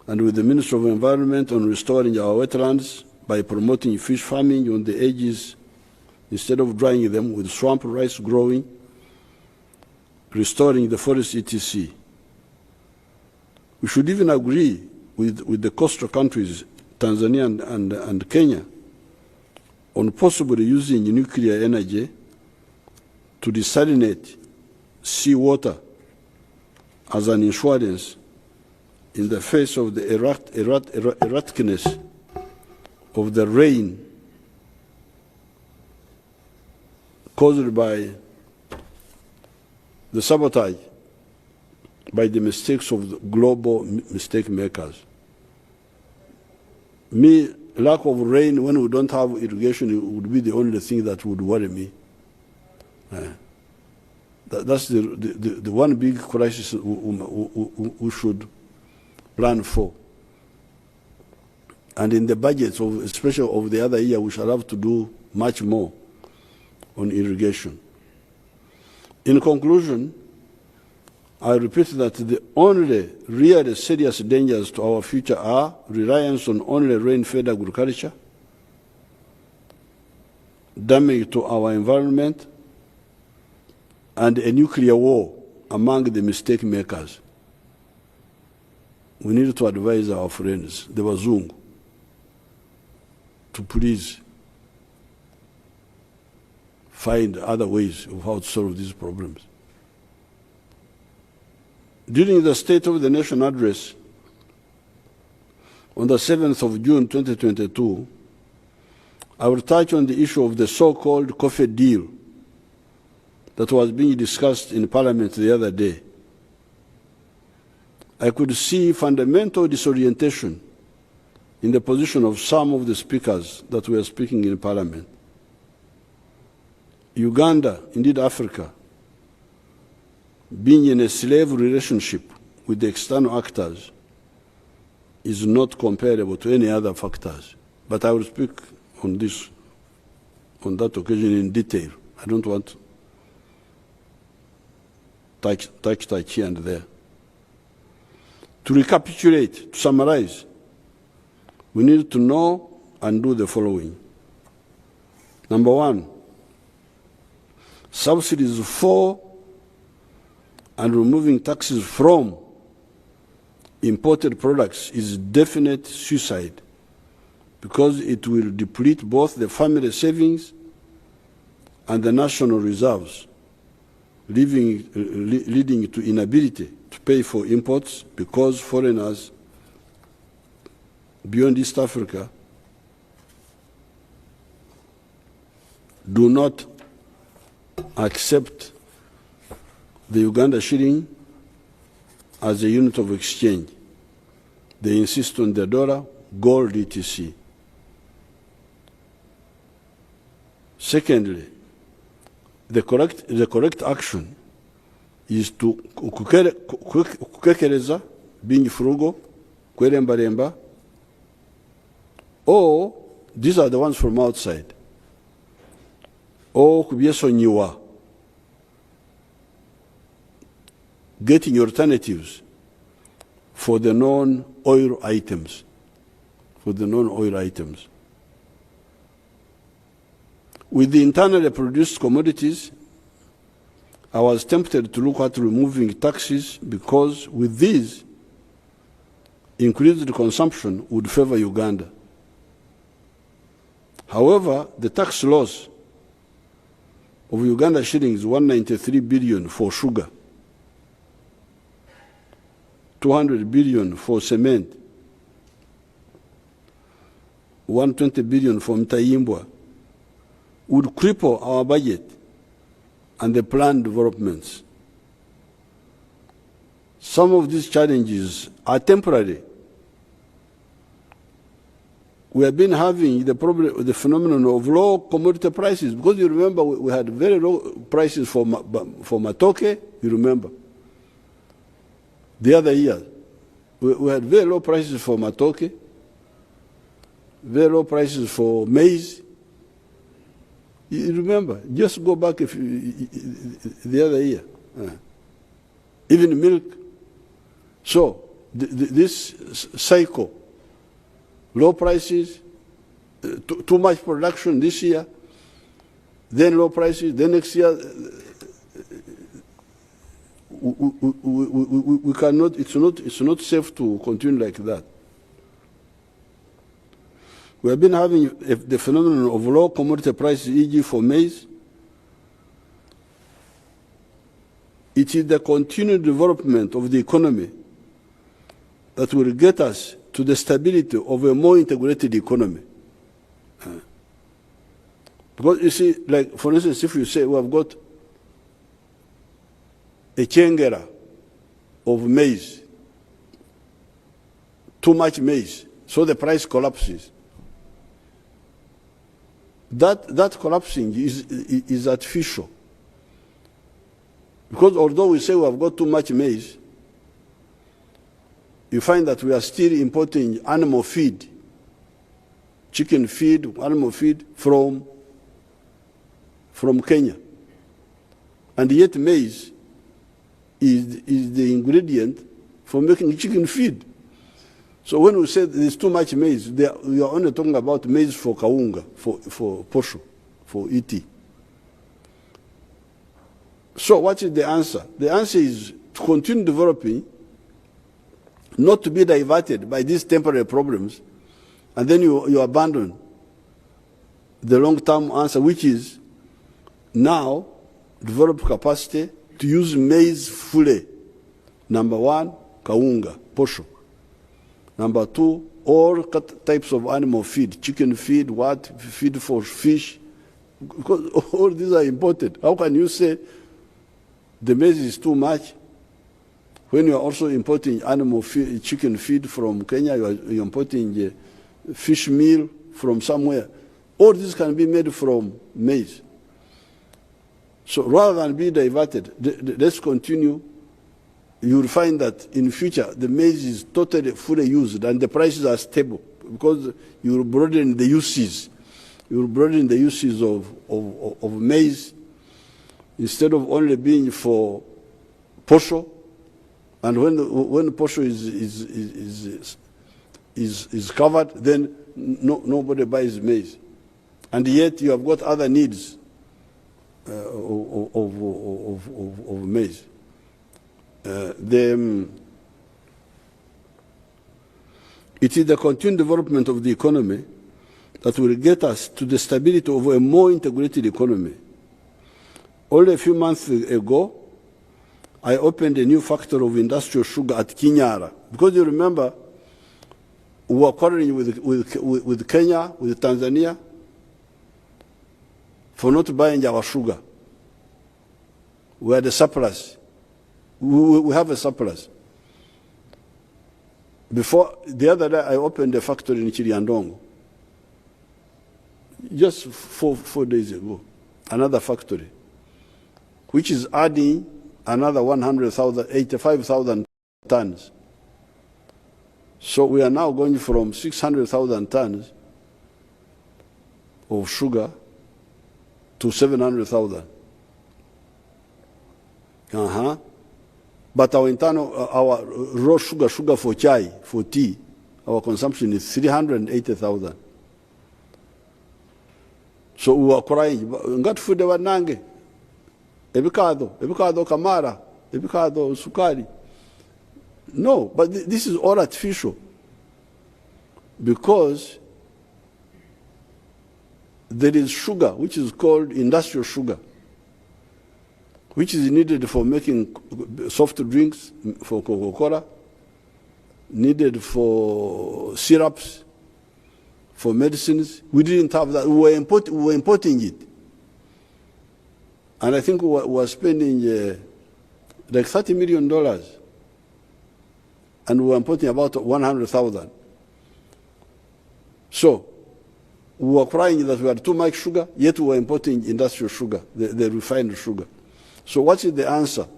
Speaker 1: and with the Ministry of Environment on restoring our wetlands by promoting fish farming on the edges instead of drying them, with swamp rice growing, restoring the forest, etc. We should even agree with the coastal countries, Tanzania and Kenya, on possibly using nuclear energy to desalinate seawater as an insurance in the face of the erraticness of the rain caused by the sabotage, by the mistakes of the global mistake makers. Me, lack of rain when we don't have irrigation, it would be the only thing that would worry me. That's the one big crisis we should plan for. And in the budgets, especially of the other year, we shall have to do much more on irrigation. In conclusion, I repeat that the only really serious dangers to our future are reliance on only rain-fed agriculture, damage to our environment, and a nuclear war among the mistake makers. We need to advise our friends, the Wazungu, to please find other ways of how to solve these problems. During the State of the Nation address on the 7th of June 2022, I will touch on the issue of the so-called coffee deal that was being discussed in Parliament the other day. I could see fundamental disorientation in the position of some of the speakers that were speaking in Parliament. Uganda, indeed Africa, being in a slave relationship with the external actors is not comparable to any other factors. But I will speak on this, on that occasion in detail. I don't want to touch here and there. To recapitulate, to summarize, we need to know and do the following. Number one, subsidies for and removing taxes from imported products is definite suicide because it will deplete both the family savings and the national reserves, leading to inability to pay for imports because foreigners beyond East Africa do not accept the Uganda shilling as a unit of exchange. They insist on the dollar, gold, etc. Secondly, the correct action is to kukekereza, being frugal, kweremba, or these are the ones from outside, or kubyesonyiwa, getting alternatives for the non-oil items, With the internally produced commodities, I was tempted to look at removing taxes because with these, increased consumption would favor Uganda. However, the tax loss of Uganda shillings 193 billion for sugar, 200 billion for cement, 120 billion for Mtayimbwa, would cripple our budget and the planned developments. Some of these challenges are temporary. We have been having the phenomenon of low commodity prices because you remember we had very low prices for matoke, you remember. The other year, we had very low prices for matoke, very low prices for maize. You remember, just go back the other year. Even milk. So this cycle, low prices, too much production this year, then low prices, then next year, we cannot, it's not safe to continue like that. We have been having the phenomenon of low commodity prices, e.g. for maize. It is the continued development of the economy that will get us to the stability of a more integrated economy. Because you see, like for instance, if you say we have got a chengera of maize, too much maize, so the price collapses. That collapsing is artificial. Because although we say we have got too much maize, you find that we are still importing animal feed chicken feed, animal feed from Kenya. And yet maize is the ingredient for making chicken feed. So when we say there's too much maize, we are only talking about maize for kaunga, for posho, for ET. So what is the answer? The answer is to continue developing, not to be diverted by these temporary problems, and then you abandon the long-term answer, which is now develop capacity to use maize fully. Number one, kaunga, posho. Number two, all types of animal feed, chicken feed, feed for fish, because all these are important. How can you say the maize is too much when you are also importing animal feed, chicken feed from Kenya, you're importing fish meal from somewhere? All this can be made from maize. So rather than be diverted, let's continue. You will find that in future the maize is totally fully used and the prices are stable because you will broaden the uses. You will broaden the uses of maize instead of only being for posho. And when posho is covered, then nobody buys maize. And yet you have got other needs of maize. It is the continued development of the economy that will get us to the stability of a more integrated economy. Only a few months ago, I opened a new factory of industrial sugar at Kinyara. Because you remember, we were quarreling with Kenya, with Tanzania, for not buying our sugar. We had a surplus. We have a surplus. Before, the other day, I opened a factory in Chiriandongo. Just four days ago, another factory, which is adding another 85,000 tons. So we are now going from 600,000 tons of sugar to 700,000. But our raw sugar for chai, for tea, our consumption is 380,000. So we were crying, ngat fude wanange, ebikado kamara, ebikado sukari. No, but this is all artificial because there is sugar, which is called industrial sugar, which is needed for making soft drinks, for Coca-Cola, needed for syrups, for medicines. We didn't have that. We were importing it. And I think we were spending like $30 million. And we were importing about 100,000. So we were crying that we had too much sugar, yet we were importing industrial sugar, the refined sugar. So what is the answer?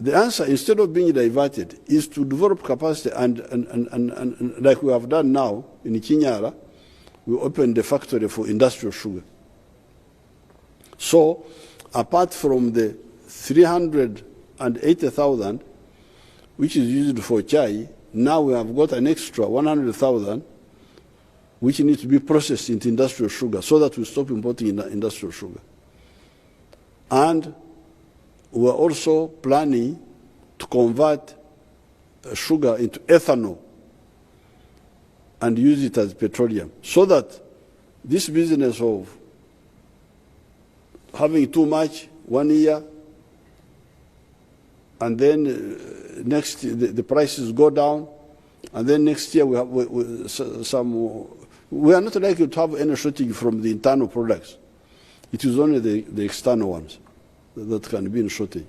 Speaker 1: The answer, instead of being diverted, is to develop capacity and like we have done now in Kinyara, we opened the factory for industrial sugar. So apart from the 380,000, which is used for chai, now we have got an extra 100,000, which needs to be processed into industrial sugar so that we stop importing industrial sugar. And we're also planning to convert sugar into ethanol and use it as petroleum, so that this business of having too much 1 year and then the prices go down, and then next year we are not likely to have any shortage from the internal products. It is only the external ones that can be in shortage.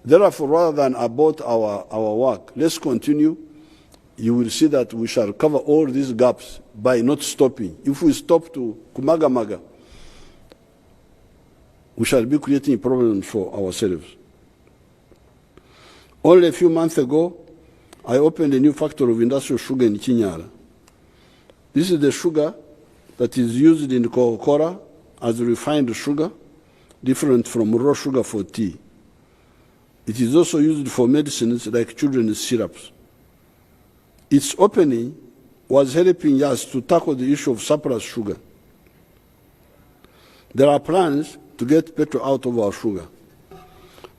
Speaker 1: Therefore, rather than abort our work, let's continue. You will see that we shall cover all these gaps by not stopping. If we stop to kumagamaga, we shall be creating problems for ourselves. Only a few months ago, I opened a new factory of industrial sugar in Chinyala. This is the sugar that is used in Coca-Cola as refined sugar, different from raw sugar for tea. It is also used for medicines like children's syrups. Its opening was helping us to tackle the issue of surplus sugar. There are plans to get petrol out of our sugar.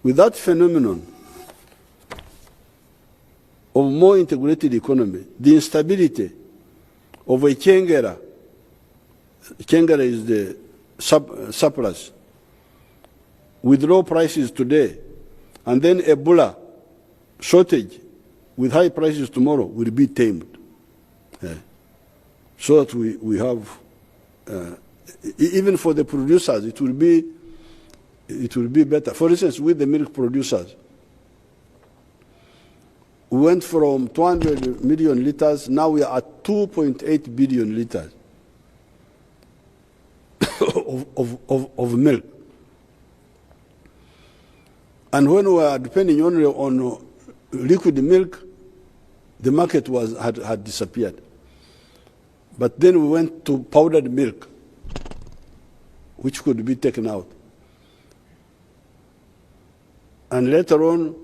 Speaker 1: With that phenomenon of more integrated economy, the instability of a Kengera is the surplus, with low prices today, and then Ebola shortage with high prices tomorrow will be tamed. So that we have, even for the producers, it will be better. For instance, with the milk producers, we went from 200 million liters, now we are at 2.8 billion liters of milk. And when we were depending only on liquid milk, the market had disappeared. But then we went to powdered milk, which could be taken out. And later on,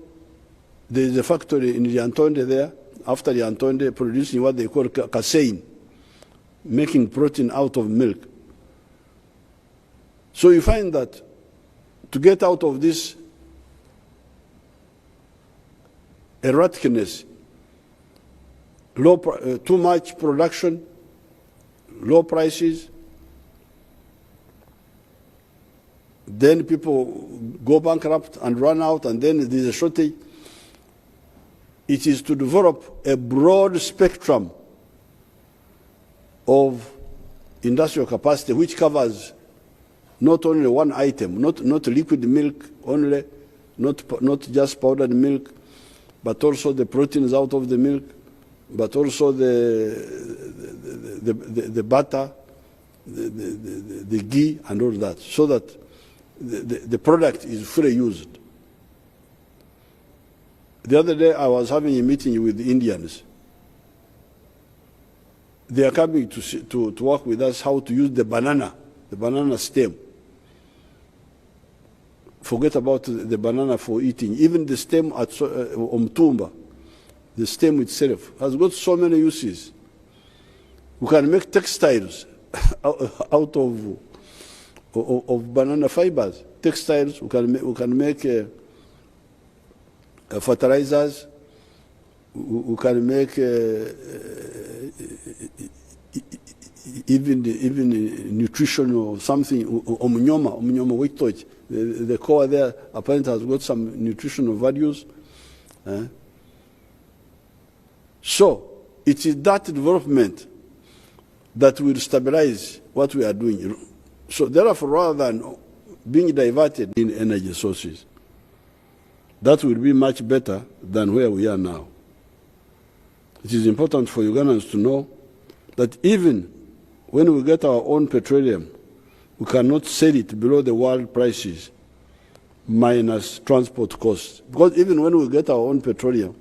Speaker 1: there is a factory in Yantonde there, after Yantonde, producing what they call casein, making protein out of milk. So you find that to get out of this erraticness, too much production, low prices, then people go bankrupt and run out, and then there's a shortage. It is to develop a broad spectrum of industrial capacity which covers not only one item, not liquid milk only, not just powdered milk, but also the proteins out of the milk, but also the butter, the ghee, and all that, so that the product is fully used. The other day I was having a meeting with the Indians. They are coming to work with us how to use the banana stem. Forget about the banana for eating. Even the stem at Omtumba, the stem itself, has got so many uses. We can make textiles out of banana fibers. Textiles, we can make fertilizers, we can make even nutrition or something. Omnyoma weight touch. The core there apparently has got some nutritional values. So it is that development that will stabilize what we are doing. So therefore, rather than being diverted in energy sources, that will be much better than where we are now. It is important for Ugandans to know that even when we get our own petroleum, we cannot sell it below the world prices minus transport costs. Because even when we get our own petroleum,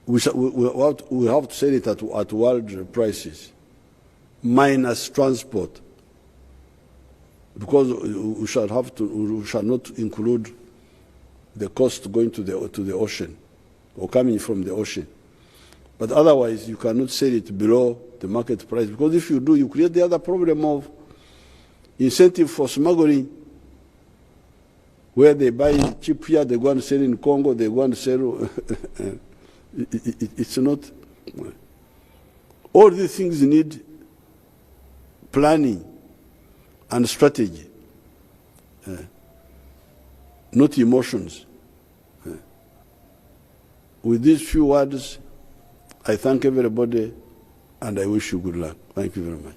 Speaker 1: we have to sell it at world prices minus transport, because we shall not include the cost going to the ocean or coming from the ocean. But otherwise, you cannot sell it below the market price, because if you do, you create the other problem of incentive for smuggling, where they buy cheap here, they go and sell in Congo, they go and sell. It's not. All these things need planning and strategy, not emotions. With these few words, I thank everybody and I wish you good luck. Thank you very much.